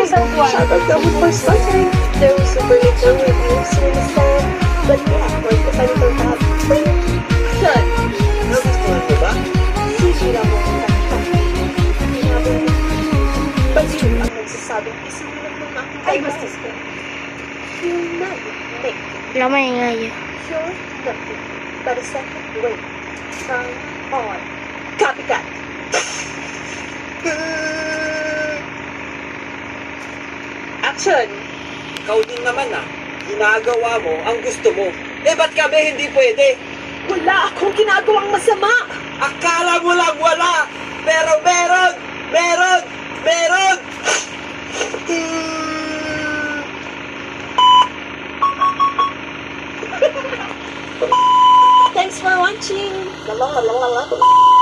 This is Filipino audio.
Shoutout naman for sponsoring the Super Little with you, Sunistan. But yeah, for the Little Tab. Action! Nagustuhan mo ba? Sisira mo ang kanta. Sinabi mo, baliw ang nagsasabing isinulat mo na aking ay bastos ko. You're not Nick. Lamay nga yun. You're nothing but a second rate. Come on. Copycat! Action! Ikaw din naman ginagawa mo ang gusto mo. Eh ba't kami hindi pwede? Wala akong ginagawang masama! Akala mo lang wala! Pero meron! Meron! Meron! Thanks for watching! Lalong.